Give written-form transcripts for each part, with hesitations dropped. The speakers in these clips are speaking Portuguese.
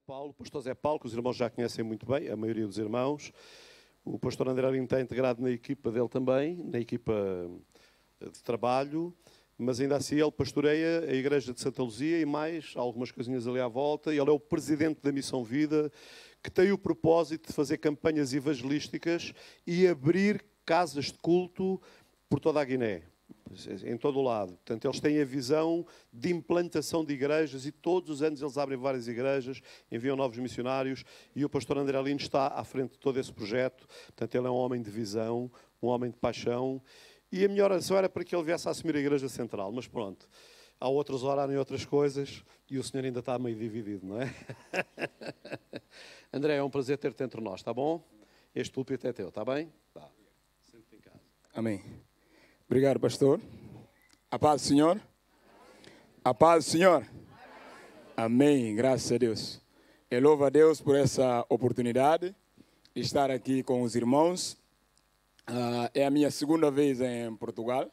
Paulo, o pastor Zé Paulo, que os irmãos já conhecem muito bem, a maioria dos irmãos. O pastor André Lino está integrado na equipa dele também, na equipa de trabalho, mas ainda assim ele pastoreia a igreja de Santa Luzia e mais algumas coisinhas ali à volta. Ele é o presidente da Missão Vida, que tem o propósito de fazer campanhas evangelísticas e abrir casas de culto por toda a Guiné, em todo o lado. Portanto, eles têm a visão de implantação de igrejas e todos os anos eles abrem várias igrejas, enviam novos missionários e o pastor André Lino está à frente de todo esse projeto. Portanto, ele é um homem de visão, um homem de paixão e a minha oração era para que ele viesse a assumir a igreja central, mas pronto. Há outros a orarem outras coisas e o senhor ainda está meio dividido, não é? André, é um prazer ter-te entre nós, está bom? Este púlpito é teu, está bem? Tá. Sente-te em casa. Amém. Obrigado, pastor. A paz do Senhor. A paz do Senhor. Amém. Graças a Deus. Eu louvo a Deus por essa oportunidade de estar aqui com os irmãos. É a minha segunda vez em Portugal.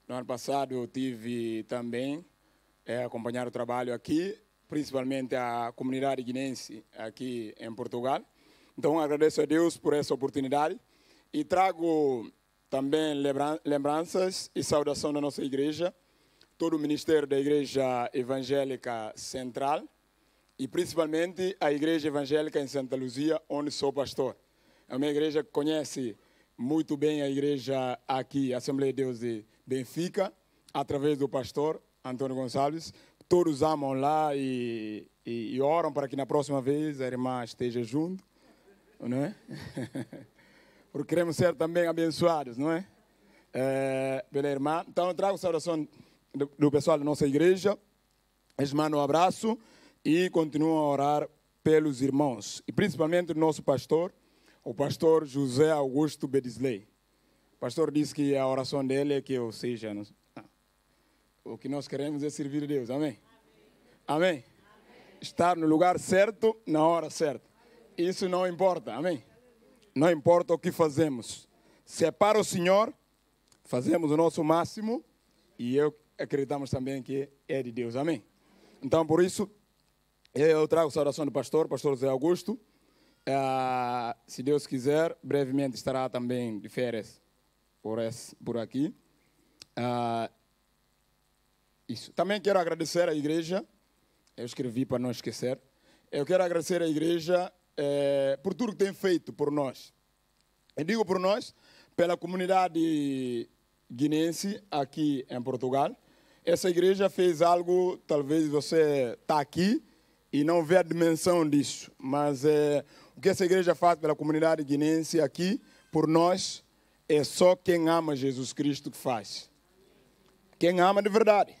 No ano passado eu tive também acompanhar o trabalho aqui, principalmente a comunidade guinense aqui em Portugal. Então agradeço a Deus por essa oportunidade e trago também lembranças e saudação da nossa igreja, todo o ministério da Igreja Evangélica Central e principalmente a Igreja Evangélica em Santa Luzia, onde sou pastor. É uma igreja que conhece muito bem a igreja aqui, a Assembleia de Deus de Benfica, através do pastor Antônio Gonçalves. Todos amam lá e oram para que na próxima vez a irmã esteja junto, não é? Porque queremos ser também abençoados, não é? Pela irmã. Então, eu trago a saudação do pessoal da nossa igreja. Eles mandam um abraço e continuam a orar pelos irmãos. E principalmente do nosso pastor, o pastor José Augusto Bedisley. O pastor disse que a oração dele é que eu seja... O que nós queremos é servir a Deus. Amém? Amém? Amém? Estar no lugar certo, na hora certa. Isso não importa. Amém? Não importa o que fazemos. Se é para o Senhor, fazemos o nosso máximo e acreditamos também que é de Deus. Amém? Então, por isso, eu trago a saudação do pastor José Augusto. Se Deus quiser, brevemente estará também de férias por aqui. Isso. Também quero agradecer à igreja. Eu escrevi para não esquecer. Eu quero agradecer à igreja por tudo que tem feito por nós. Eu digo por nós, pela comunidade guinense aqui em Portugal. Essa igreja fez algo, talvez você está aqui e não vê a dimensão disso. Mas o que essa igreja faz pela comunidade guinense aqui, por nós, é só quem ama Jesus Cristo que faz. Quem ama de verdade.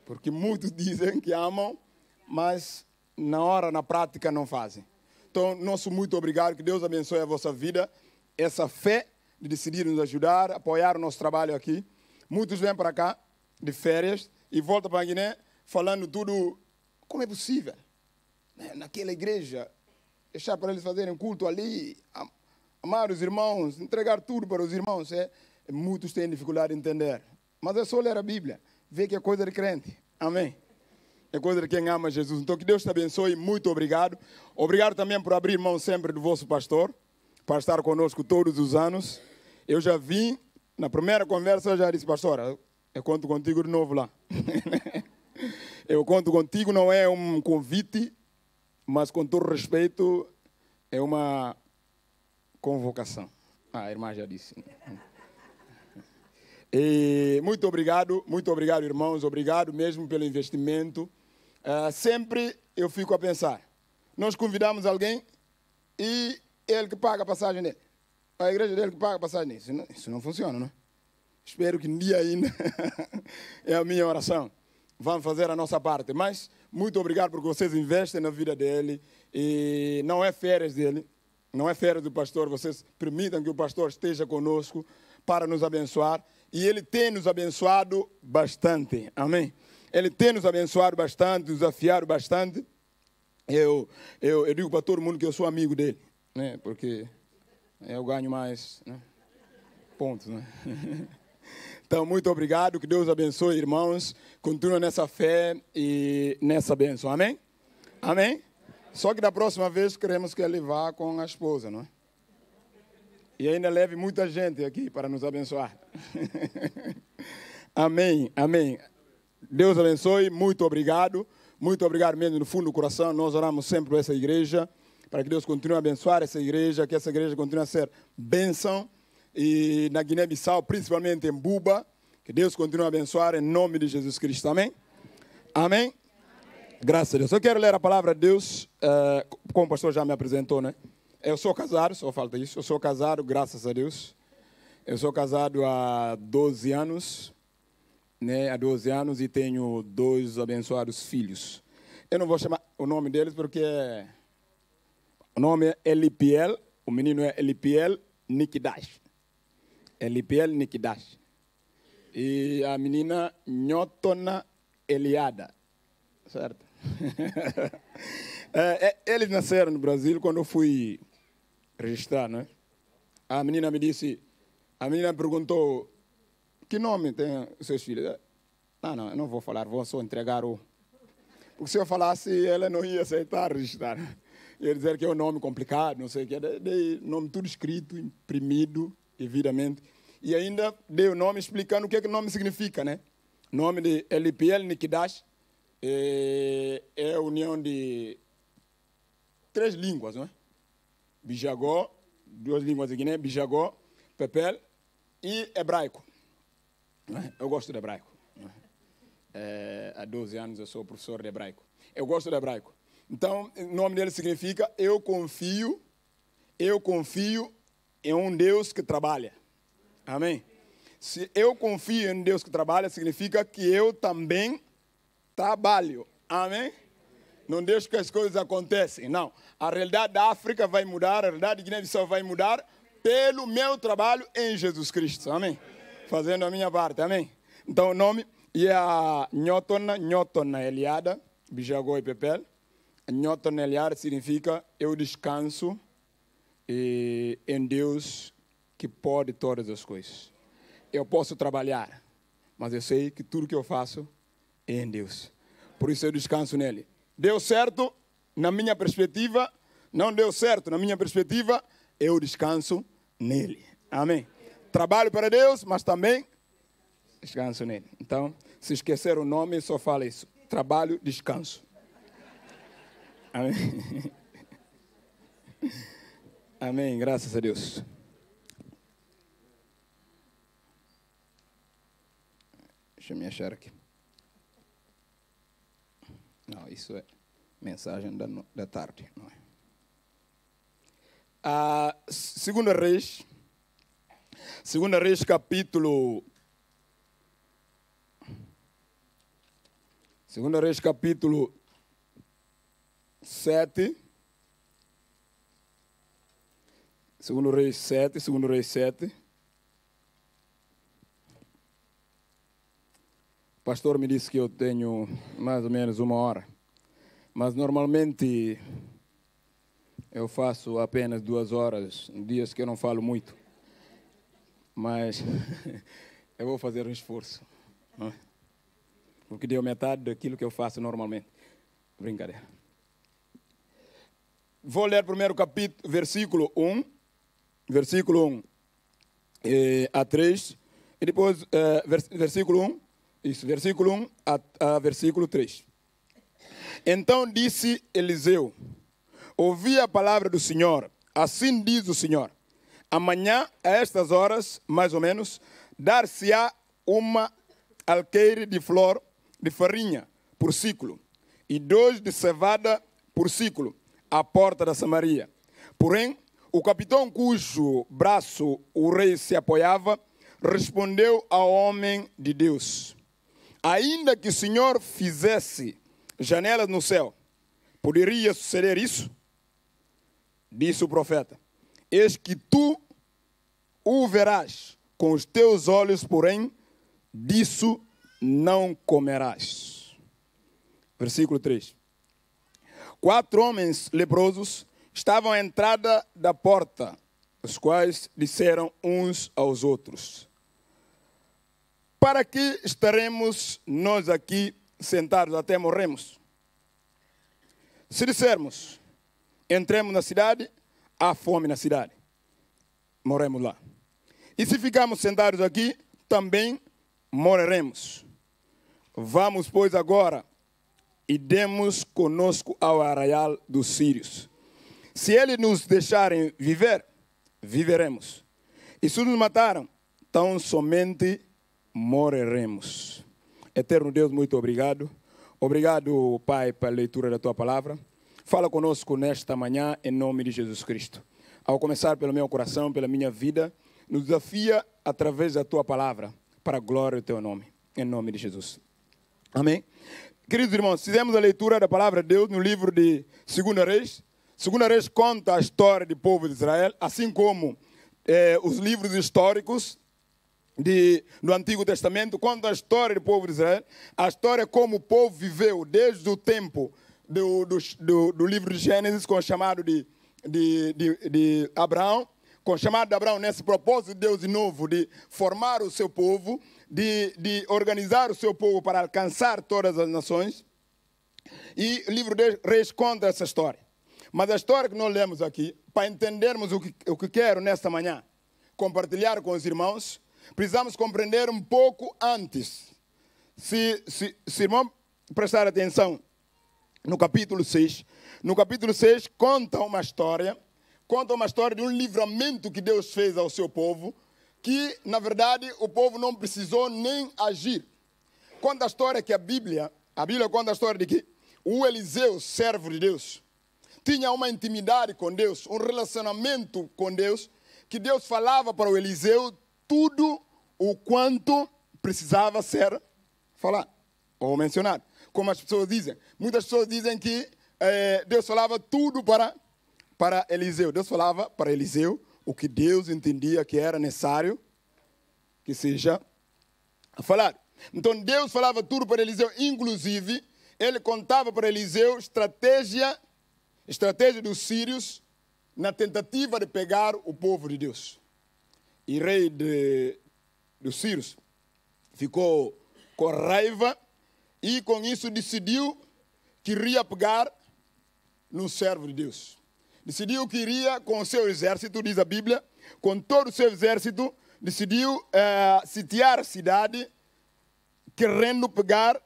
Porque muitos dizem que amam, mas na prática não fazem. Então, nosso muito obrigado, que Deus abençoe a vossa vida, essa fé de decidir nos ajudar, apoiar o nosso trabalho aqui. Muitos vêm para cá, de férias, e voltam para a Guiné, falando tudo, como é possível? Naquela igreja, deixar para eles fazerem culto ali, amar os irmãos, entregar tudo para os irmãos. Muitos têm dificuldade de entender. Mas é só ler a Bíblia, ver que é coisa de crente. Amém? É coisa de quem ama Jesus. Então, que Deus te abençoe. Muito obrigado. Obrigado também por abrir mão sempre do vosso pastor, para estar conosco todos os anos. Eu já vim, na primeira conversa, eu já disse, pastor, eu conto contigo de novo lá. Eu conto contigo, não é um convite, mas com todo respeito, é uma convocação. A irmã já disse. E muito obrigado, irmãos. Obrigado mesmo pelo investimento. Sempre eu fico a pensar, nós convidamos alguém e ele que paga a passagem dele. A igreja dele que paga a passagem dele. Isso não funciona, não é? Espero que um dia ainda, é a minha oração, vamos fazer a nossa parte. Mas muito obrigado porque vocês investem na vida dele e não é férias dele, não é férias do pastor. Vocês permitam que o pastor esteja conosco para nos abençoar. E ele tem nos abençoado bastante. Amém? Ele tem nos abençoado bastante, desafiado bastante. Eu digo para todo mundo que eu sou amigo dele, né? Porque eu ganho mais, né? Pontos, né? Então, muito obrigado. Que Deus abençoe, irmãos. Continua nessa fé e nessa bênção. Amém? Amém? Só que da próxima vez queremos que ele vá com a esposa, não é? E ainda leve muita gente aqui para nos abençoar. Amém, amém. Deus abençoe, muito obrigado mesmo no fundo do coração. Nós oramos sempre por essa igreja, para que Deus continue a abençoar essa igreja, que essa igreja continue a ser bênção. E na Guiné-Bissau, principalmente em Buba, que Deus continue a abençoar em nome de Jesus Cristo. Amém? Amém? Graças a Deus. Eu quero ler a palavra de Deus, como o pastor já me apresentou, né? Eu sou casado, só falta isso. Eu sou casado, graças a Deus. Eu sou casado há 12 anos, né? Há 12 anos e tenho 2 abençoados filhos. Eu não vou chamar o nome deles porque o nome é Elipiel, o menino é Elipiel Nikidash. Elipiel Nikidash. E a menina Nhotona Eliada. Certo? Eles nasceram no Brasil quando eu fui registrar, né? A menina me perguntou, que nome tem os seus filhos? Não, eu não vou falar, vou só entregar o... Porque se eu falasse, ela não ia aceitar registrar. Ia dizer que é um nome complicado, não sei o que. Dei nome tudo escrito, imprimido, devidamente. E ainda dei o nome explicando o que o nome significa, né? Nome de Elipiel Nikidash. É a união de 3 línguas, não é? Bijagó, 2 línguas de Guiné, Bijagó, Pepel e hebraico. Eu gosto de hebraico. Há 12 anos eu sou professor de hebraico. Eu gosto de hebraico. Então, o nome dele significa eu confio em um Deus que trabalha. Amém? Se eu confio em Deus que trabalha, significa que eu também trabalho. Amém? Não deixo que as coisas acontecem. Não. A realidade da África vai mudar, a realidade de Guiné-Bissau vai mudar pelo meu trabalho em Jesus Cristo. Amém? Fazendo a minha parte. Amém? Então o nome é a Nhotona Eliada, Bijagó e Pepel. Nhotona Eliada significa eu descanso em Deus que pode todas as coisas. Eu posso trabalhar, mas eu sei que tudo que eu faço em Deus. Por isso eu descanso nele. Deu certo na minha perspectiva, não deu certo na minha perspectiva, eu descanso nele. Amém. Trabalho para Deus, mas também descanso nele. Então, se esquecer o nome, só fala isso. Trabalho, descanso. Amém. Amém, graças a Deus. Deixa eu me achar aqui. Não, isso é mensagem da tarde. Não é? Segunda Reis, capítulo 7. Segundo Reis 7. O pastor me disse que eu tenho mais ou menos 1 hora. Mas normalmente eu faço apenas 2 horas, em dias que eu não falo muito. Mas eu vou fazer um esforço. Não é? Porque deu metade daquilo que eu faço normalmente. Brincadeira. Vou ler primeiro capítulo, versículo 1 a 3. E depois versículo 1 a versículo 3. Então disse Eliseu, ouvi a palavra do Senhor, assim diz o Senhor, amanhã a estas horas, mais ou menos, dar-se-á uma alqueire de flor de farinha por ciclo, e 2 de cevada por ciclo, à porta da Samaria. Porém, o capitão cujo braço o rei se apoiava, respondeu ao homem de Deus, ainda que o Senhor fizesse janelas no céu, poderia suceder isso? Disse o profeta, eis que tu o verás com os teus olhos, porém, disso não comerás. Versículo 3. 4 homens leprosos estavam à entrada da porta, os quais disseram uns aos outros, para que estaremos nós aqui sentados até morremos? Se dissermos, entremos na cidade, há fome na cidade. Morremos lá. E se ficarmos sentados aqui, também morreremos. Vamos, pois, agora e demos conosco ao arraial dos sírios. Se eles nos deixarem viver, viveremos. E se nos mataram, tão somente morreremos. Eterno Deus, muito obrigado. Obrigado, Pai, pela leitura da Tua palavra. Fala conosco nesta manhã, em nome de Jesus Cristo. Ao começar pelo meu coração, pela minha vida, nos desafia através da Tua palavra, para a glória do Teu nome, em nome de Jesus. Amém? Queridos irmãos, fizemos a leitura da palavra de Deus no livro de 2 Reis. 2 Reis conta a história do povo de Israel, assim como os livros históricos do Antigo Testamento contam a história do povo de Israel, a história como o povo viveu desde o tempo do livro de Gênesis, com o chamado de Abraão, com o chamado de Abraão nesse propósito de Deus de novo, de formar o seu povo, de organizar o seu povo para alcançar todas as nações. E o livro de Reis conta essa história. Mas a história que nós lemos aqui, para entendermos o que quero nesta manhã compartilhar com os irmãos, precisamos compreender um pouco antes. Se irmão prestar atenção no capítulo 6, conta uma história de um livramento que Deus fez ao seu povo, que, na verdade, o povo não precisou nem agir. Conta a história que a Bíblia conta a história de que o Eliseu, servo de Deus, tinha uma intimidade com Deus, um relacionamento com Deus, que Deus falava para o Eliseu tudo o quanto precisava ser falado ou mencionado. Como as pessoas dizem. Muitas pessoas dizem que Deus falava tudo para Eliseu. Deus falava para Eliseu o que Deus entendia que era necessário que seja falado. Então Deus falava tudo para Eliseu, inclusive ele contava para Eliseu estratégia dos sírios na tentativa de pegar o povo de Deus. E rei dos sírios ficou com raiva e com isso decidiu que iria pegar no servo de Deus. Decidiu que iria com o seu exército, diz a Bíblia, com todo o seu exército, decidiu sitiar a cidade, querendo pegar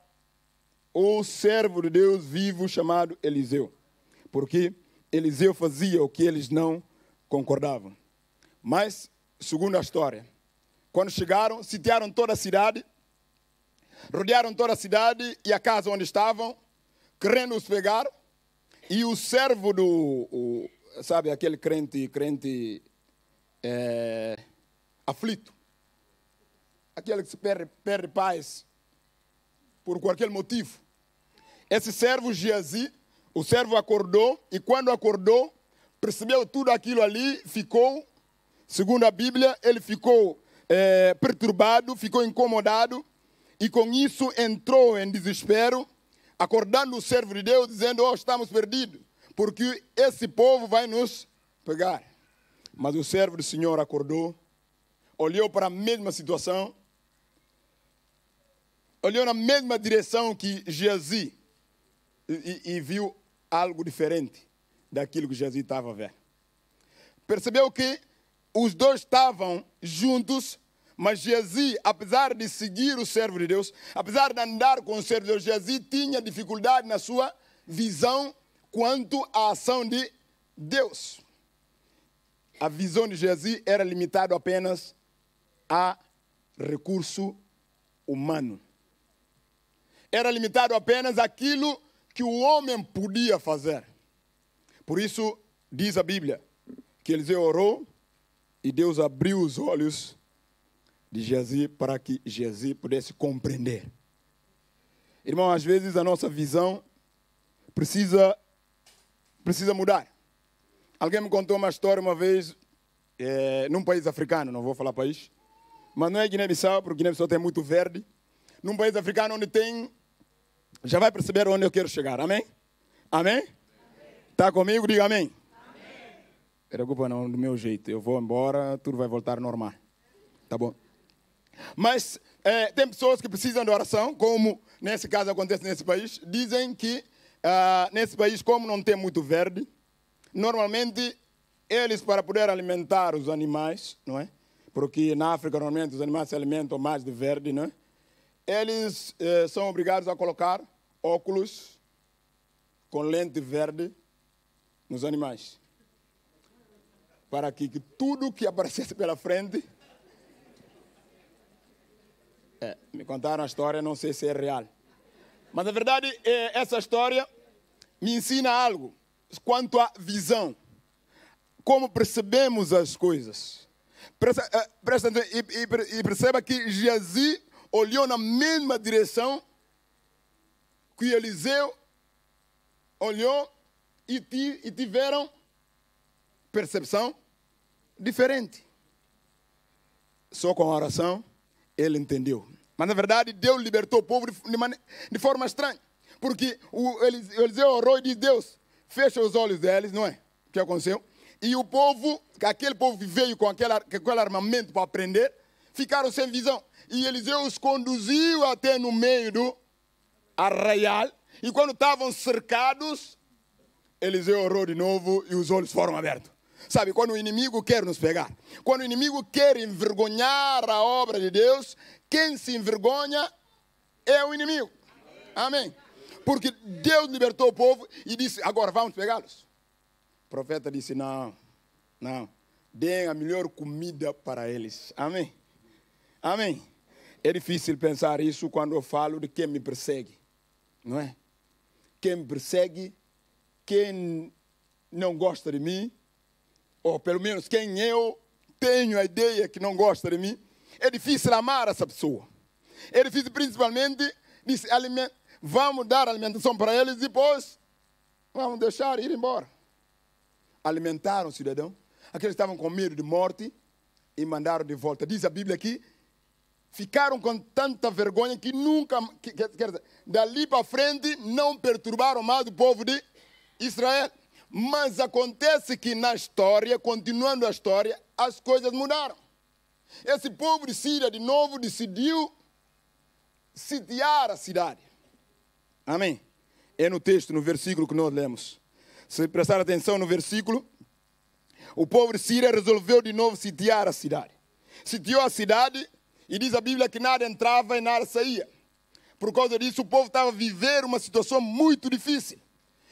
o servo de Deus vivo chamado Eliseu. Porque Eliseu fazia o que eles não concordavam. Mas, segundo a história, quando chegaram, sitiaram toda a cidade, rodearam toda a cidade e a casa onde estavam, querendo os pegar. E o servo sabe, aquele crente aflito, aquele que se perde paz por qualquer motivo. Esse servo Geazi, o servo acordou e quando acordou, percebeu tudo aquilo ali, ficou, segundo a Bíblia, ele ficou perturbado, ficou incomodado e com isso entrou em desespero, acordando o servo de Deus, dizendo, estamos perdidos, porque esse povo vai nos pegar. Mas o servo do Senhor acordou, olhou para a mesma situação, olhou na mesma direção que Geazi e viu algo diferente daquilo que Geazi estava a ver. Percebeu que os dois estavam juntos, mas Geazi, apesar de seguir o servo de Deus, apesar de andar com o servo de Deus, Geazi tinha dificuldade na sua visão quanto à ação de Deus. A visão de Geazi era limitada apenas a recurso humano. Era limitado apenas àquilo que o homem podia fazer. Por isso, diz a Bíblia, que Eliseu orou e Deus abriu os olhos de Geazi para que Geazi pudesse compreender. Irmão, às vezes a nossa visão precisa mudar. Alguém me contou uma história uma vez, num país africano, não vou falar país, mas não é Guiné-Bissau, porque Guiné-Bissau tem muito verde. Num país africano onde tem, já vai perceber onde eu quero chegar, amém? Amém? Está comigo? Diga amém. Amém. Preocupa não, do meu jeito, eu vou embora, tudo vai voltar normal. Tá bom? Mas tem pessoas que precisam de oração, como nesse caso acontece nesse país. Dizem que nesse país, como não tem muito verde, normalmente, eles para poder alimentar os animais, não é? Porque na África, normalmente, os animais se alimentam mais de verde, não é? Eles são obrigados a colocar óculos com lente verde nos animais. Para que tudo que aparecesse pela frente... me contaram a história, não sei se é real. Mas, na verdade, essa história me ensina algo quanto à visão. Como percebemos as coisas. Presta atenção e perceba que Geazi olhou na mesma direção que Eliseu olhou e tiveram percepção diferente. Só com a oração ele entendeu. Mas na verdade Deus libertou o povo de forma estranha. Porque Eliseu orou e disse: Deus, fecha os olhos deles, não é? O que aconteceu? E o povo, aquele povo que veio com aquele armamento para aprender, ficaram sem visão. E Eliseu os conduziu até no meio do arraial. E quando estavam cercados, Eliseu orou de novo e os olhos foram abertos. Sabe, quando o inimigo quer nos pegar, quando o inimigo quer envergonhar a obra de Deus, quem se envergonha é o inimigo. Amém. Porque Deus libertou o povo e disse: agora vamos pegá-los. O profeta disse: não, deem a melhor comida para eles. Amém. Amém. É difícil pensar isso quando eu falo de quem me persegue, não é? Quem me persegue, quem não gosta de mim, ou pelo menos quem eu tenho a ideia que não gosta de mim, é difícil amar essa pessoa. É difícil principalmente, disse, vamos dar alimentação para eles e depois vamos deixar ir embora. Alimentaram o cidadão, aqueles estavam com medo de morte e mandaram de volta. Diz a Bíblia aqui, ficaram com tanta vergonha que nunca, quer dizer, dali para frente não perturbaram mais o povo de Israel. Mas acontece que na história, continuando a história, as coisas mudaram. Esse povo de Síria, de novo, decidiu sitiar a cidade. Amém? É no texto, no versículo que nós lemos. Se prestar atenção no versículo, o povo de Síria resolveu de novo sitiar a cidade. Sitiou a cidade e diz a Bíblia que nada entrava e nada saía. Por causa disso, o povo estava a viver uma situação muito difícil.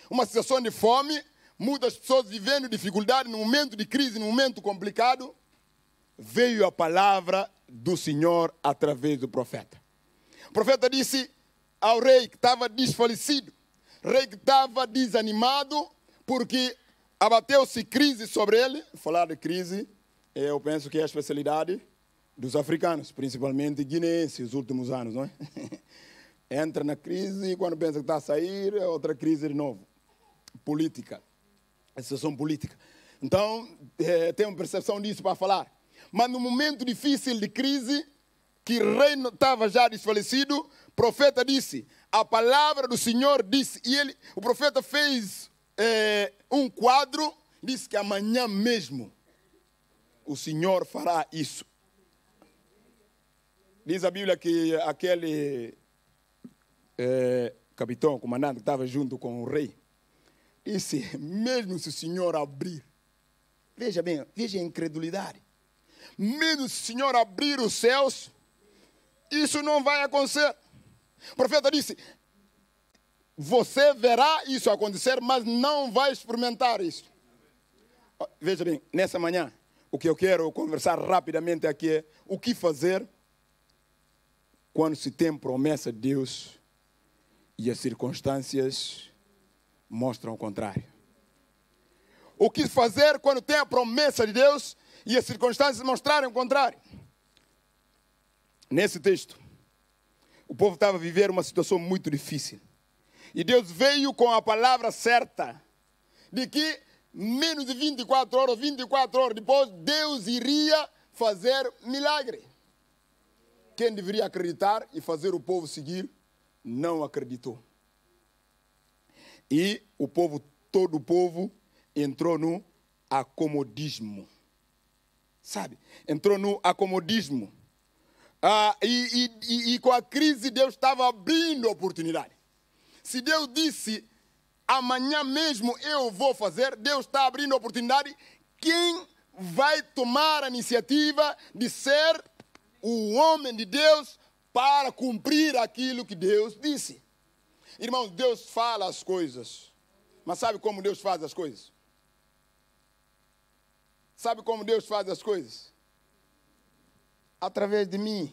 Uma situação de fome. Muitas pessoas vivendo dificuldade, no momento de crise, no momento complicado, veio a palavra do Senhor através do profeta. O profeta disse ao rei que estava desfalecido, rei que estava desanimado, porque abateu-se crise sobre ele. Falar de crise, eu penso que é a especialidade dos africanos, principalmente guineenses, nos últimos anos, não é? Entra na crise e quando pensa que está a sair, é outra crise de novo. Política. A situação política. Então, tem uma percepção disso para falar. Mas no momento difícil de crise, que o rei estava já desfalecido, o profeta disse, a palavra do Senhor disse, e o profeta fez um quadro, disse que amanhã mesmo o Senhor fará isso. Diz a Bíblia que aquele capitão, comandante que estava junto com o rei, disse, mesmo se o Senhor abrir, veja bem, veja a incredulidade, mesmo se o Senhor abrir os céus, isso não vai acontecer. O profeta disse, você verá isso acontecer, mas não vai experimentar isso. Veja bem, nessa manhã, o que eu quero conversar rapidamente aqui é o que fazer quando se tem promessa de Deus e as circunstâncias mostram o contrário. O que fazer quando tem a promessa de Deus e as circunstâncias mostrarem o contrário? Nesse texto, o povo estava a viver uma situação muito difícil. E Deus veio com a palavra certa de que menos de 24 horas depois, Deus iria fazer milagre. Quem deveria acreditar e fazer o povo seguir, não acreditou. E o povo, todo o povo, entrou no acomodismo. Sabe? Entrou no acomodismo. E com a crise, Deus estava abrindo a oportunidade. Se Deus disse, amanhã mesmo eu vou fazer. Deus está abrindo a oportunidade. Quem vai tomar a iniciativa de ser o homem de Deus para cumprir aquilo que Deus disse? Irmãos, Deus fala as coisas. Mas sabe como Deus faz as coisas? Sabe como Deus faz as coisas? Através de mim.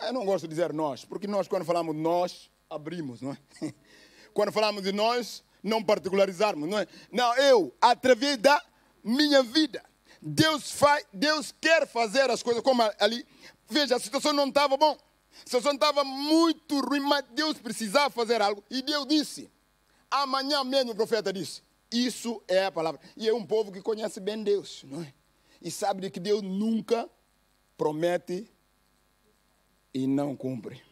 Eu não gosto de dizer nós, porque nós, quando falamos nós, abrimos, não é? Quando falamos de nós, não particularizarmos, não é? Não, eu, através da minha vida. Deus quer fazer as coisas como ali. Veja, a situação não estava bom. A situação estava muito ruim, mas Deus precisava fazer algo. E Deus disse, amanhã mesmo o profeta disse, isso é a palavra. E é um povo que conhece bem Deus, não é? E sabe de que Deus nunca promete e não cumpre.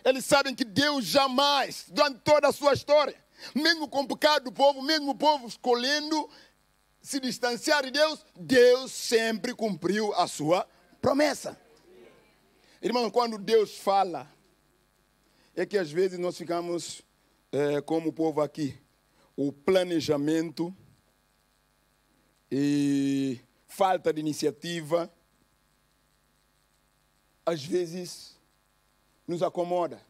Eles sabem que Deus jamais, durante toda a sua história, mesmo com o pecado do povo, mesmo o povo escolhendo se distanciar de Deus, Deus sempre cumpriu a sua promessa. Irmãos, quando Deus fala, é que às vezes nós ficamos como o povo aqui. O planejamento e falta de iniciativa, às vezes, nos acomoda.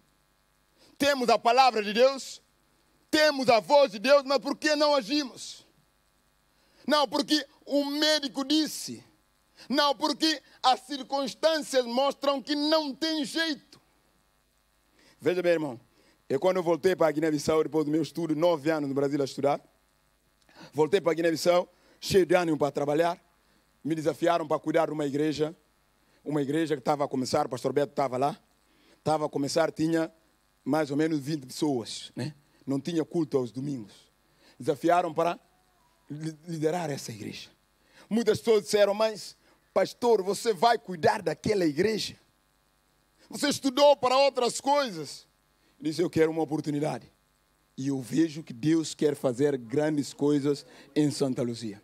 Temos a palavra de Deus, temos a voz de Deus, mas por que não agimos? Não, porque o médico disse. Não, porque as circunstâncias mostram que não tem jeito. Veja bem, irmão. Quando eu voltei para a Guiné-Bissau, depois do meu estudo, 9 anos no Brasil a estudar, voltei para a Guiné-Bissau, cheio de ânimo para trabalhar. Me desafiaram para cuidar de uma igreja que estava a começar, o pastor Beto estava lá. Estava a começar, tinha mais ou menos 20 pessoas, né? Não tinha culto aos domingos. Desafiaram para liderar essa igreja. Muitas pessoas disseram, mas pastor, você vai cuidar daquela igreja? Você estudou para outras coisas? Eu disse, eu quero uma oportunidade. E eu vejo que Deus quer fazer grandes coisas em Santa Luzia.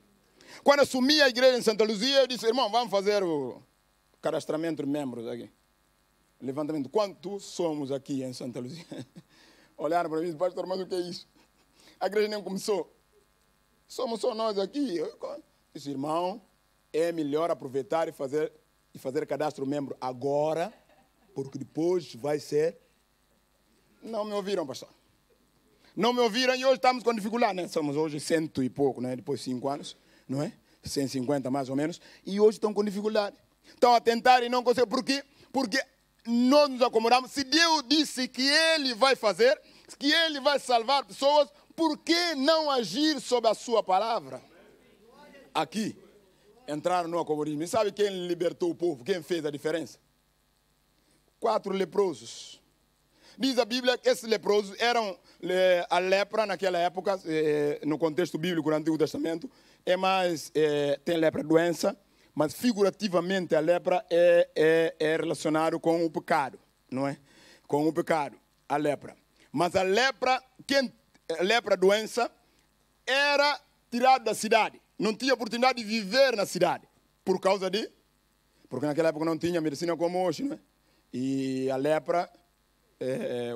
Quando assumi a igreja em Santa Luzia, eu disse, irmão, vamos fazer o cadastramento de membros aqui. Levantamento. Quantos somos aqui em Santa Luzia? Olharam para mim e disseram, pastor, mas o que é isso? A igreja nem começou. Somos só nós aqui. Eu disse, irmão, é melhor aproveitar e fazer cadastro membro agora, porque depois vai ser... Não me ouviram, pastor. Não me ouviram e hoje estamos com dificuldade, né? Somos hoje 100 e pouco, né? Depois de 5 anos, não é? 150 mais ou menos. E hoje estão com dificuldade. Estão a tentar e não conseguem. Por quê? Porque nós nos acomodamos. Se Deus disse que Ele vai fazer, que Ele vai salvar pessoas, por que não agir sobre a sua palavra? Aqui, entraram no acomodismo. E sabe quem libertou o povo? Quem fez a diferença? 4 leprosos. Diz a Bíblia que esses leprosos eram a lepra naquela época, no contexto bíblico do Antigo Testamento, tem lepra doença, mas figurativamente a lepra é relacionado com o pecado, não é? Com o pecado, a lepra. Mas a lepra doença era tirada da cidade, não tinha oportunidade de viver na cidade, porque naquela época não tinha medicina como hoje, não é? E a lepra...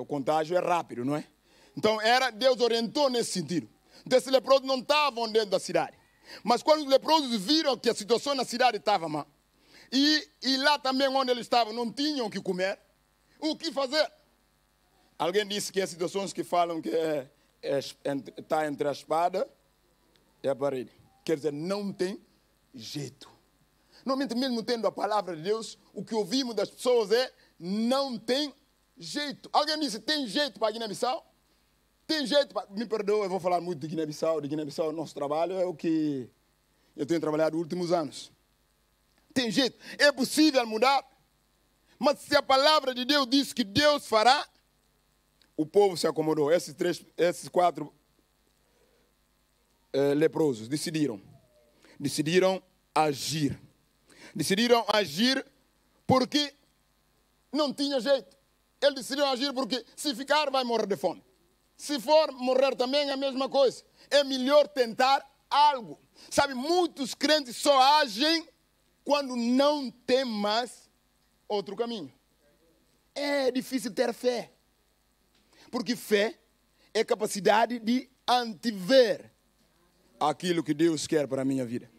o contágio é rápido, não é? Então, Deus orientou nesse sentido. Então, esses leprosos não estavam dentro da cidade. Mas quando os leprosos viram que a situação na cidade estava má, e lá também onde eles estavam não tinham o que comer, o que fazer? Alguém disse que há situações que falam que está entre a espada e a parede. Quer dizer, não tem jeito. Normalmente, mesmo tendo a palavra de Deus, o que ouvimos das pessoas é não tem jeito. Alguém disse, tem jeito para Guiné-Bissau? Tem jeito para... Me perdoa, eu vou falar muito de Guiné-Bissau. De Guiné-Bissau, nosso trabalho é o que eu tenho trabalhado nos últimos anos. Tem jeito. É possível mudar. Mas se a palavra de Deus diz que Deus fará, o povo se acomodou. Esses 4 leprosos decidiram agir. Decidiram agir porque não tinha jeito. Eles decidiram agir porque se ficar vai morrer de fome. Se for morrer também é a mesma coisa. É melhor tentar algo. Sabe, muitos crentes só agem quando não tem mais outro caminho. É difícil ter fé. Porque fé é a capacidade de antever aquilo que Deus quer para a minha vida.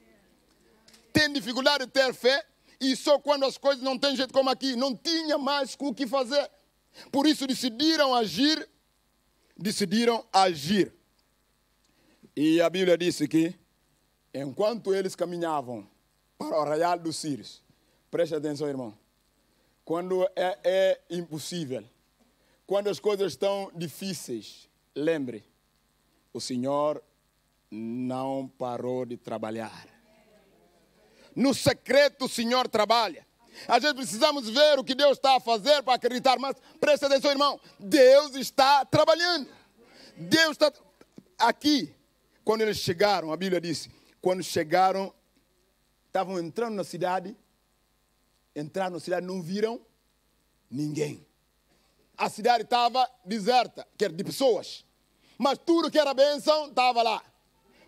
Tem dificuldade de ter fé, e só quando as coisas não têm jeito, como aqui, não tinha mais o que fazer. Por isso decidiram agir. E a Bíblia disse que, enquanto eles caminhavam para o arraial dos Sírios, preste atenção, irmão, quando é impossível, quando as coisas estão difíceis, lembre, o Senhor não parou de trabalhar. No secreto o Senhor trabalha. Às vezes precisamos ver o que Deus está a fazer para acreditar, mas preste atenção, irmão, Deus está trabalhando. Deus está aqui. Quando eles chegaram, a Bíblia disse, quando chegaram, estavam entrando na cidade, entraram na cidade, não viram ninguém. A cidade estava deserta, que era de pessoas, mas tudo que era bênção estava lá.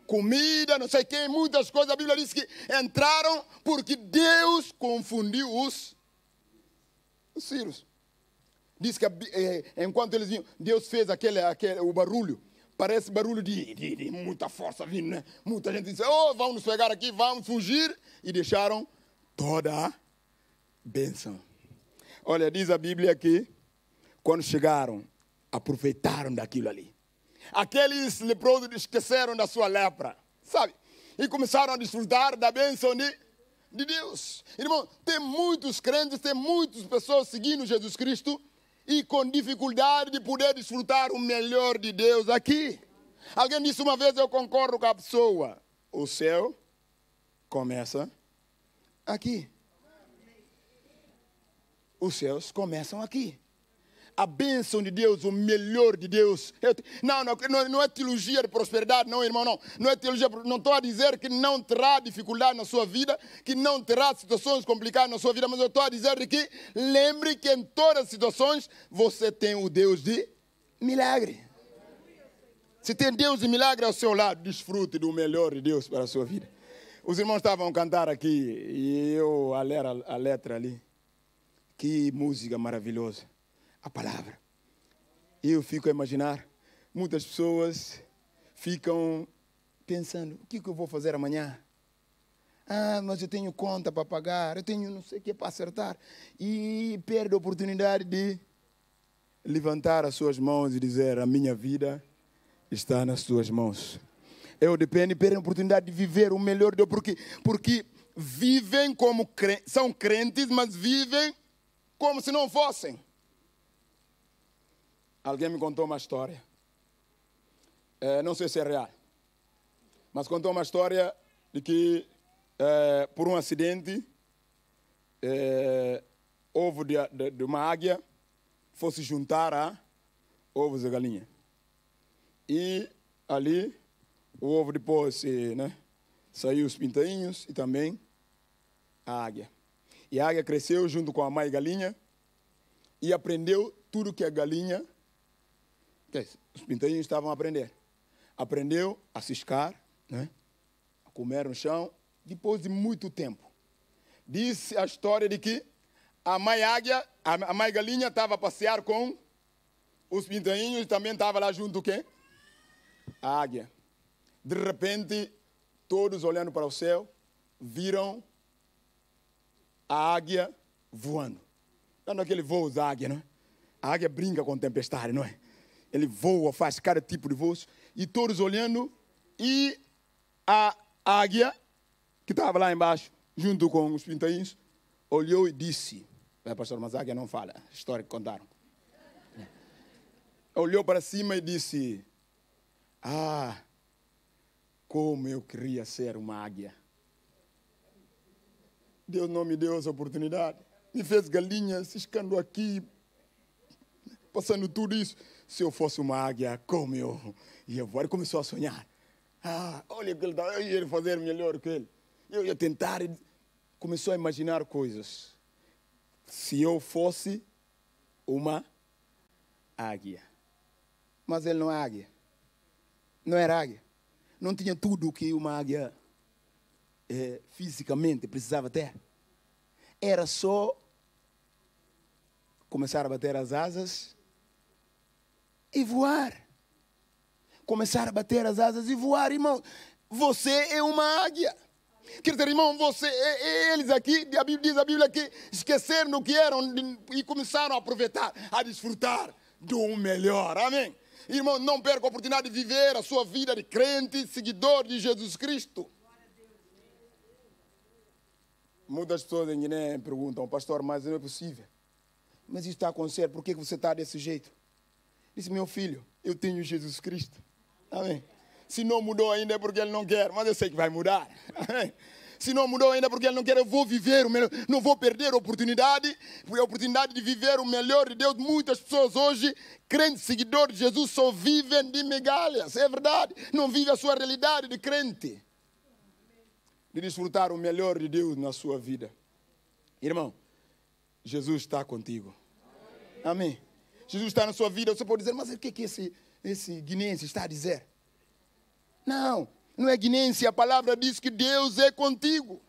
Comida, não sei o que, muitas coisas. A Bíblia diz que entraram porque Deus confundiu os sírios. Diz que enquanto eles vinham, Deus fez o barulho. Parece barulho de muita força vindo, né? Muita gente disse, vamos nos pegar aqui, vamos fugir. E deixaram toda a bênção. Olha, diz a Bíblia que quando chegaram, aproveitaram daquilo ali. Aqueles leprosos esqueceram da sua lepra, sabe? E começaram a desfrutar da bênção de Deus. Irmão, tem muitos crentes, tem muitas pessoas seguindo Jesus Cristo e com dificuldade de poder desfrutar o melhor de Deus aqui. Alguém disse uma vez, eu concordo com a pessoa, o céu começa aqui. Os céus começam aqui. A bênção de Deus, o melhor de Deus. Não é teologia de prosperidade, não, irmão, não. Não é teologia, não estou a dizer que não terá dificuldade na sua vida, que não terá situações complicadas na sua vida, mas eu estou a dizer que lembre que em todas as situações você tem o Deus de milagre. Se tem Deus de milagre ao seu lado, desfrute do melhor de Deus para a sua vida. Os irmãos estavam a cantar aqui e eu a ler a letra ali. Que música maravilhosa. A palavra. Eu fico a imaginar, muitas pessoas ficam pensando, o que eu vou fazer amanhã? Mas eu tenho conta para pagar, eu tenho não sei o que para acertar. E perde a oportunidade de levantar as suas mãos e dizer, a minha vida está nas tuas mãos. Perdem a oportunidade de viver o melhor de Deus, porque vivem como são crentes, mas vivem como se não fossem. Alguém me contou uma história, não sei se é real, mas contou uma história de que por um acidente, ovo de uma águia fosse juntar a ovos de galinha. E ali o ovo depois saiu os pintainhos e também a águia. E a águia cresceu junto com a mãe galinha e aprendeu tudo que a galinha... Os pintainhos estavam a aprender. Aprendeu a ciscar, a comer no chão, depois de muito tempo. Disse a história de que a mãe águia, a mãe galinha estava a passear com os pintainhos e também estava lá junto com a águia. De repente, todos olhando para o céu, viram a águia voando. Dando aquele voo da águia, não é? A águia brinca com tempestade, não é? Ele voa, faz cada tipo de voo. E todos olhando. E a águia, que estava lá embaixo, junto com os pintainhos, olhou e disse... Pastor, mas a águia não fala. A história que contaram. Olhou para cima e disse... como eu queria ser uma águia. Deus não me deu essa oportunidade. Me fez galinha, ciscando aqui, passando tudo isso. Se eu fosse uma águia, como eu ia voar? Ele começou a sonhar. Olha que eu ia fazer melhor que ele. Eu ia tentar. Começou a imaginar coisas. Se eu fosse uma águia. Mas ele não é águia. Não era águia. Não tinha tudo o que uma águia fisicamente precisava ter. Era só começar a bater as asas e voar. começar a bater as asas e voar, irmão. Você é uma águia. Quer dizer, irmão, eles aqui, diz a Bíblia que esqueceram do que eram e começaram a aproveitar, a desfrutar do melhor. Amém? Irmão, não perca a oportunidade de viver a sua vida de crente, seguidor de Jesus Cristo. Muitas pessoas em Guiné perguntam, pastor, mas não é possível. Mas isso está acontecendo, por que você está desse jeito? Disse, meu filho, eu tenho Jesus Cristo. Amém? Se não mudou ainda é porque ele não quer, mas eu sei que vai mudar. Amém? Se não mudou ainda é porque ele não quer, eu vou viver o melhor. Não vou perder a oportunidade de viver o melhor de Deus. Muitas pessoas hoje, crentes, seguidores de Jesus, só vivem de migalhas. É verdade. Não vivem a sua realidade de crente. De desfrutar o melhor de Deus na sua vida. Irmão, Jesus está contigo. Amém. Jesus está na sua vida. Você pode dizer, mas o que esse guinense está a dizer? Não é guinense. A palavra diz que Deus é contigo.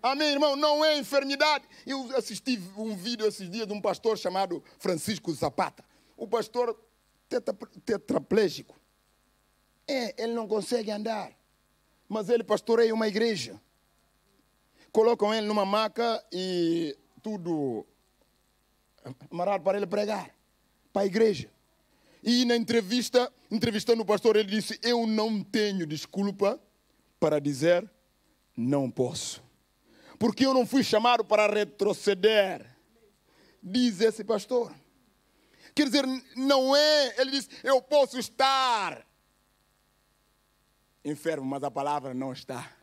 Amém, irmão. Não é enfermidade. Eu assisti um vídeo esses dias de um pastor chamado Francisco Zapata. O pastor tetraplégico. Ele não consegue andar. Mas ele pastoreia uma igreja. Colocam ele numa maca e tudo amarrado para ele pregar. Para a igreja. E na entrevistando o pastor, ele disse, eu não tenho desculpa para dizer não posso. Porque eu não fui chamado para retroceder. Diz esse pastor. Quer dizer, não é, ele diz, eu posso estar enfermo, mas a palavra não está.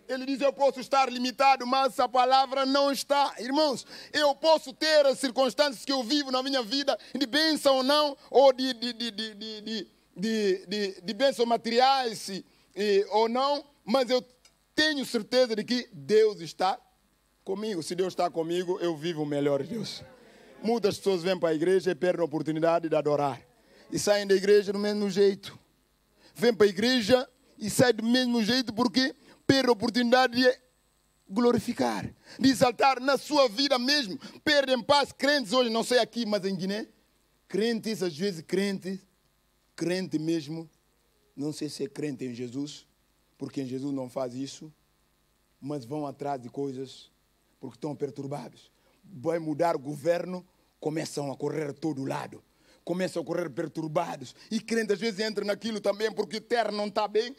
Ele diz, eu posso estar limitado, mas a palavra não está. Irmãos, eu posso ter as circunstâncias que eu vivo na minha vida, de bênção ou não, ou de bênçãos materiais ou não, mas eu tenho certeza de que Deus está comigo. Se Deus está comigo, eu vivo o melhor de Deus. Muitas pessoas vêm para a igreja e perdem a oportunidade de adorar. E saem da igreja do mesmo jeito. Vêm para a igreja e saem do mesmo jeito porque perde a oportunidade de glorificar, de exaltar na sua vida mesmo. Perdem paz. Crentes hoje, não sei aqui, mas em Guiné, crentes, às vezes crente mesmo, não sei se é crente em Jesus, porque em Jesus não faz isso, mas vão atrás de coisas porque estão perturbados. Vai mudar o governo, começam a correr a todo lado. Começam a correr perturbados. E crentes às vezes entram naquilo também, porque terra não está bem,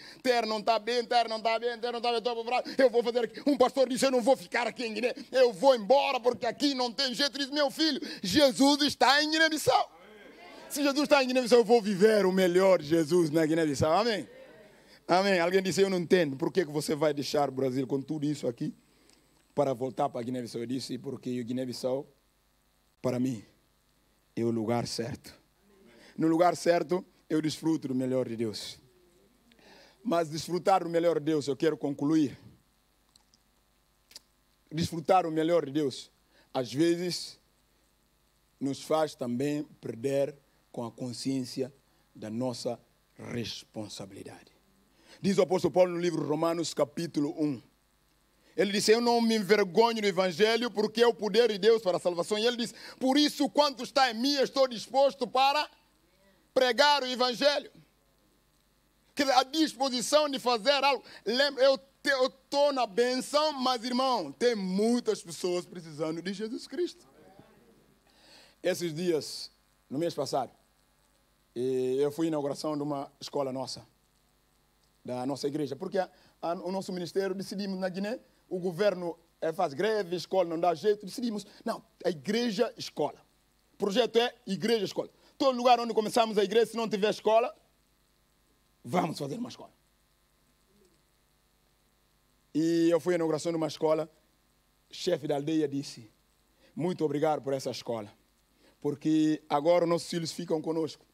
eu vou fazer aqui. Um pastor disse, eu não vou ficar aqui em Guiné, eu vou embora, porque aqui não tem jeito. Diz, meu filho, Jesus está em Guiné-Bissau. Se Jesus está em Guiné-Bissau, eu vou viver o melhor de Jesus na Guiné-Bissau. Amém? Amém. Alguém disse, eu não entendo, por que você vai deixar o Brasil com tudo isso aqui para voltar para a Guiné-Bissau? Eu disse, porque o Guiné-Bissau, para mim, é o lugar certo. No lugar certo, eu desfruto do melhor de Deus. Mas desfrutar do melhor de Deus, eu quero concluir. Desfrutar o melhor de Deus, às vezes, nos faz também perder com a consciência da nossa responsabilidade. Diz o apóstolo Paulo no livro Romanos, capítulo 1. Ele disse, eu não me envergonho do Evangelho, porque é o poder de Deus para a salvação. E ele diz, por isso, quanto está em mim, estou disposto para pregar o Evangelho. Quer dizer, a disposição de fazer algo. Lembra, eu estou na benção, mas, irmão, tem muitas pessoas precisando de Jesus Cristo. Esses dias, no mês passado, eu fui à inauguração de uma escola nossa, da nossa igreja, porque o nosso ministério decidimos na Guiné, o governo faz greve, a escola não dá jeito, decidimos, não, a igreja, escola. O projeto é igreja, escola. Todo lugar onde começamos a igreja, se não tiver escola, vamos fazer uma escola. E eu fui à inauguração de uma escola, o chefe da aldeia disse, muito obrigado por essa escola, porque agora os nossos filhos ficam conosco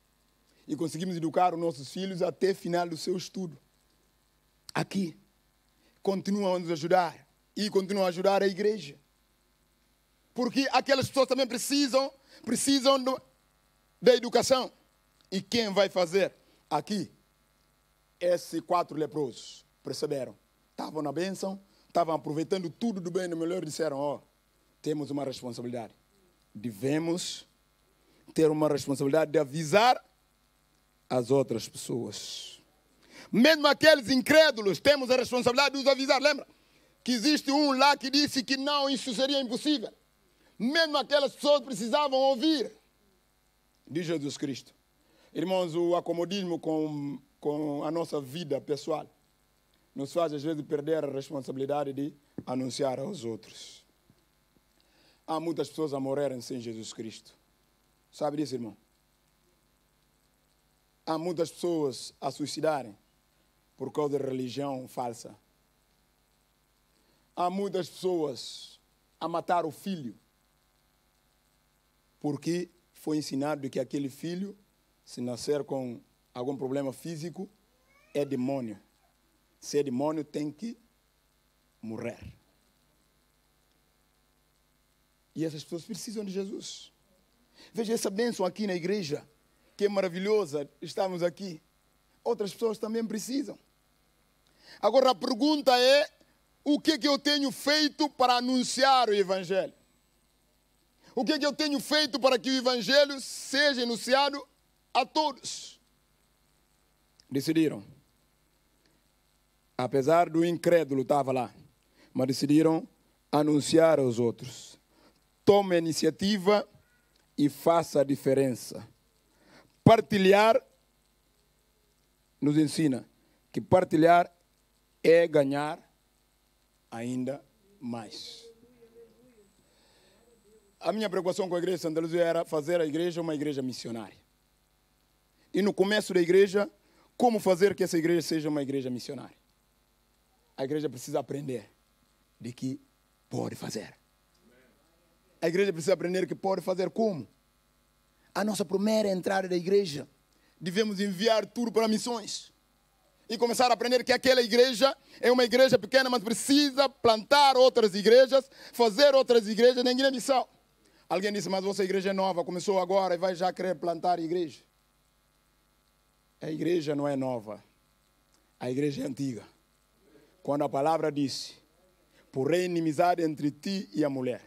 e conseguimos educar os nossos filhos até o final do seu estudo. Aqui, continuam a nos ajudar e continuam a ajudar a igreja. Porque aquelas pessoas também precisam da educação. E quem vai fazer? Aqui, esses 4 leprosos, perceberam? Estavam na bênção, estavam aproveitando tudo do bem e do melhor, disseram, temos uma responsabilidade. Devemos ter uma responsabilidade de avisar as outras pessoas. Mesmo aqueles incrédulos, temos a responsabilidade de os avisar. Lembra que existe um lá que disse que não, isso seria impossível. Mesmo aquelas pessoas precisavam ouvir de Jesus Cristo. Irmãos, o acomodismo com a nossa vida pessoal nos faz, às vezes, perder a responsabilidade de anunciar aos outros. Há muitas pessoas a morrerem sem Jesus Cristo. Sabe disso, irmão? Há muitas pessoas a suicidarem por causa da religião falsa. Há muitas pessoas a matar o filho porque foi ensinado que aquele filho, se nascer com algum problema físico, é demônio. Se é demônio, tem que morrer. E essas pessoas precisam de Jesus. Veja essa bênção aqui na igreja, que é maravilhosa, estamos aqui. Outras pessoas também precisam. Agora a pergunta é, o que eu tenho feito para anunciar o Evangelho? O que eu tenho feito para que o Evangelho seja anunciado a todos? Decidiram. Apesar do incrédulo estava lá, mas decidiram anunciar aos outros. Tome a iniciativa e faça a diferença. Partilhar nos ensina que partilhar é ganhar ainda mais. A minha preocupação com a igreja de Santa Luzia era fazer a igreja uma igreja missionária. E no começo da igreja, como fazer que essa igreja seja uma igreja missionária? A igreja precisa aprender de que pode fazer. A igreja precisa aprender que pode fazer como? A nossa primeira entrada da igreja, devemos enviar tudo para missões. E começar a aprender que aquela igreja é uma igreja pequena, mas precisa plantar outras igrejas, fazer outras igrejas na Guiné-Bissau. Alguém disse, mas vossa igreja é nova, começou agora e vai já querer plantar igreja. A igreja não é nova, a igreja é antiga. Quando a palavra disse, porém inimizade entre ti e a mulher,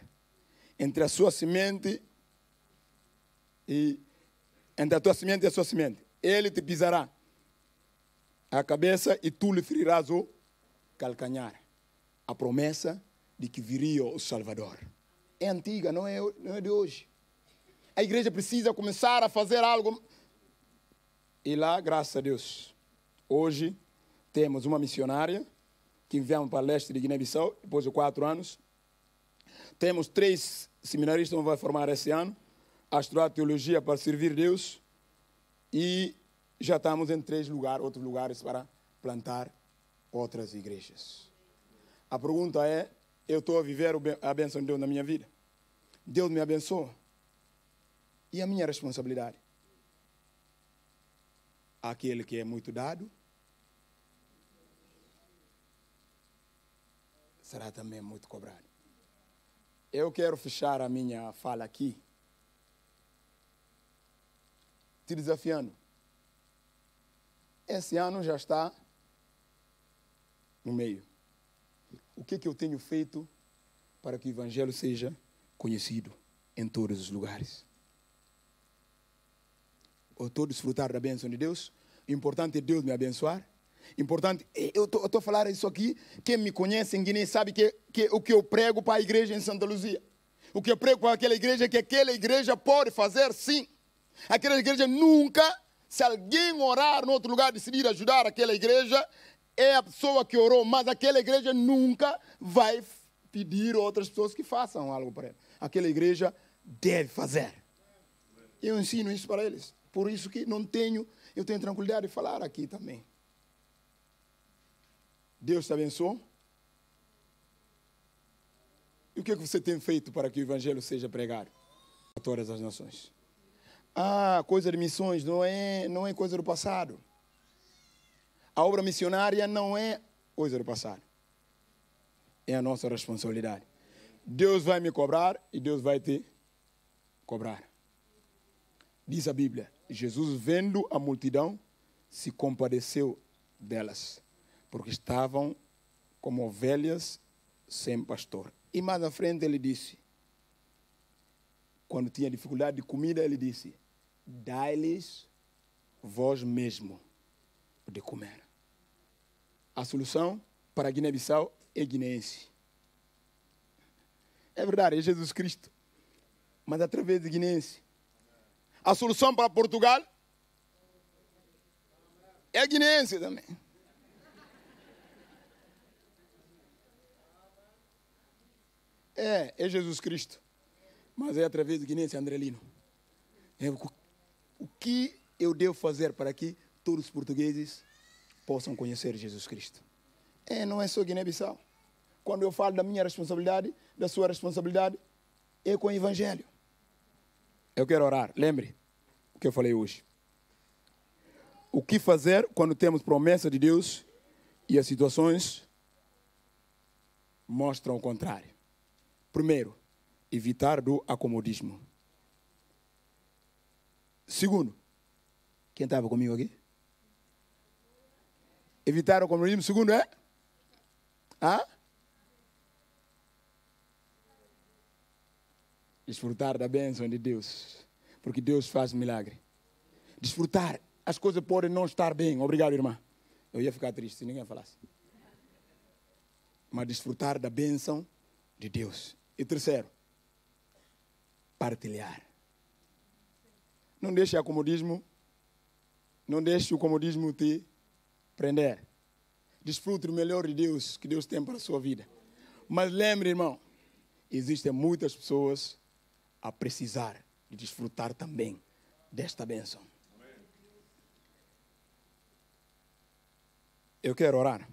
entre a sua semente e entre a tua semente e a sua semente, ele te pisará a cabeça e tu lhe ferirás o calcanhar. A promessa de que viria o Salvador. É antiga, não é de hoje. A igreja precisa começar a fazer algo. E lá, graças a Deus, hoje temos uma missionária que enviamos para o leste de Guiné-Bissau, depois de 4 anos. Temos 3 seminaristas que vão formar esse ano, a estudar teologia para servir Deus. E já estamos em 3 lugares, outros lugares para plantar outras igrejas. A pergunta é, eu estou a viver a bênção de Deus na minha vida? Deus me abençoa. E a minha responsabilidade? Aquele que é muito dado, será também muito cobrado. Eu quero fechar a minha fala aqui, te desafiando. Esse ano já está no meio. O que eu tenho feito para que o Evangelho seja conhecido em todos os lugares? Eu estou a desfrutar da bênção de Deus. O importante é Deus me abençoar. Importante, eu estou a falar isso aqui. Quem me conhece em Guiné sabe que o que eu prego para a igreja em Santa Luzia. O que eu prego para aquela igreja é que aquela igreja pode fazer sim. Aquela igreja nunca, se alguém orar no outro lugar, decidir ajudar aquela igreja, é a pessoa que orou, mas aquela igreja nunca vai pedir a outras pessoas que façam algo para ela. Aquela igreja deve fazer. Eu ensino isso para eles. Por isso que eu tenho tranquilidade de falar aqui também. Deus te abençoe. E o que você tem feito para que o Evangelho seja pregado a todas as nações? Coisa de missões não é coisa do passado. A obra missionária não é coisa do passado. É a nossa responsabilidade. Deus vai me cobrar e Deus vai te cobrar. Diz a Bíblia, Jesus, vendo a multidão, se compadeceu delas, porque estavam como ovelhas sem pastor. E mais à frente ele disse, quando tinha dificuldade de comida, ele disse, dai-lhes vós mesmo de comer. A solução para a Guiné-Bissau é guineense. É verdade, é Jesus Cristo. Mas através de guineense. A solução para Portugal é guineense também. É Jesus Cristo. Mas é através de guineense Andrelino. O que eu devo fazer para que todos os portugueses possam conhecer Jesus Cristo? Não é só Guiné-Bissau. Quando eu falo da minha responsabilidade, da sua responsabilidade, é com o Evangelho. Eu quero orar. Lembre o que eu falei hoje. O que fazer quando temos promessa de Deus e as situações mostram o contrário? Primeiro, evitar do acomodismo. Segundo, quem estava comigo aqui? Evitar o acomodismo. Segundo é? Desfrutar da bênção de Deus. Porque Deus faz milagre. Desfrutar. As coisas podem não estar bem. Obrigado, irmã. Eu ia ficar triste se ninguém falasse. Mas desfrutar da bênção de Deus. E terceiro, partilhar. Não deixe o comodismo te prender. Desfrute do melhor de Deus que Deus tem para a sua vida. Mas lembre, irmão, existem muitas pessoas a precisar de desfrutar também desta bênção. Eu quero orar.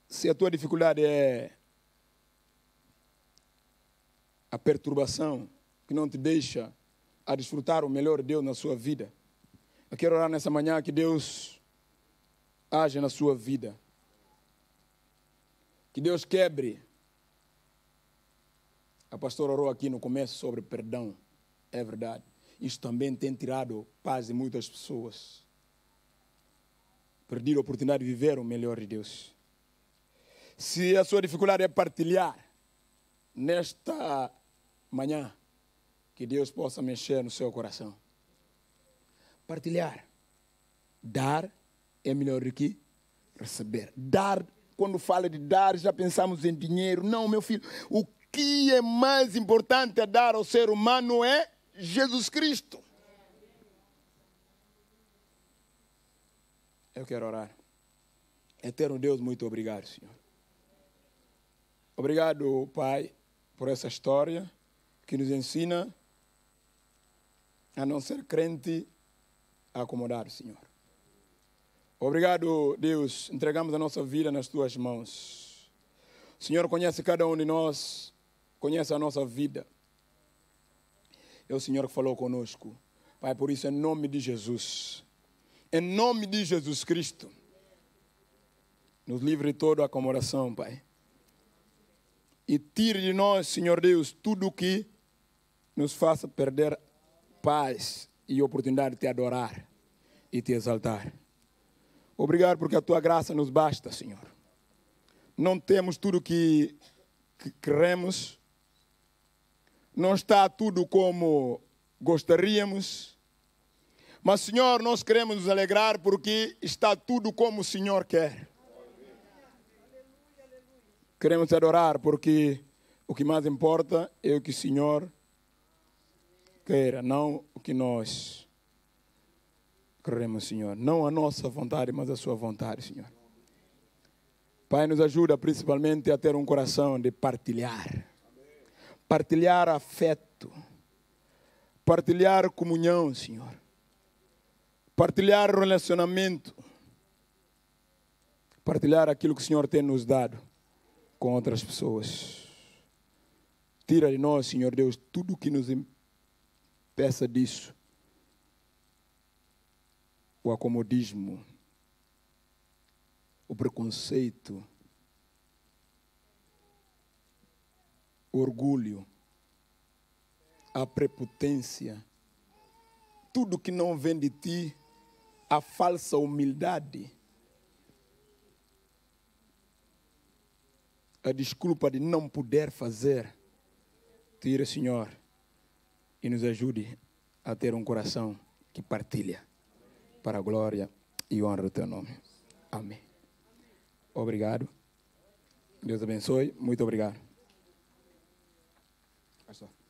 Se a tua dificuldade é a perturbação que não te deixa a desfrutar o melhor de Deus na sua vida, eu quero orar nessa manhã que Deus haja na sua vida. Que Deus quebre. A pastora orou aqui no começo sobre perdão. É verdade. Isso também tem tirado paz de muitas pessoas. Perder a oportunidade de viver o melhor de Deus. Se a sua dificuldade é partilhar, nesta manhã, que Deus possa mexer no seu coração. Partilhar. Dar é melhor do que receber. Dar, quando fala de dar, já pensamos em dinheiro. Não, meu filho, o que é mais importante a dar ao ser humano é Jesus Cristo. Eu quero orar. Eterno Deus, muito obrigado, Senhor. Obrigado, Pai, por essa história que nos ensina a não ser crente acomodado, Senhor. Obrigado, Deus. Entregamos a nossa vida nas Tuas mãos. O Senhor conhece cada um de nós, conhece a nossa vida. É o Senhor que falou conosco. Pai, por isso, em nome de Jesus, em nome de Jesus Cristo, nos livre de toda acomodação, Pai. E tire de nós, Senhor Deus, tudo o que nos faça perder paz e oportunidade de Te adorar e Te exaltar. Obrigado porque a Tua graça nos basta, Senhor. Não temos tudo o que queremos. Não está tudo como gostaríamos. Mas, Senhor, nós queremos nos alegrar porque está tudo como o Senhor quer. Queremos Te adorar porque o que mais importa é o que o Senhor queira, não o que nós queremos, Senhor. Não a nossa vontade, mas a Sua vontade, Senhor. Pai, nos ajuda principalmente a ter um coração de partilhar. Partilhar afeto. Partilhar comunhão, Senhor. Partilhar relacionamento. Partilhar aquilo que o Senhor tem nos dado com outras pessoas. Tira de nós, Senhor Deus, tudo que nos impeça disso. O acomodismo, o preconceito, o orgulho, a prepotência, tudo que não vem de Ti, a falsa humildade, a desculpa de não poder fazer. Tira, Senhor, e nos ajude a ter um coração que partilha para a glória e honra do teu nome. Amém. Obrigado. Deus abençoe. Muito obrigado. Pastor.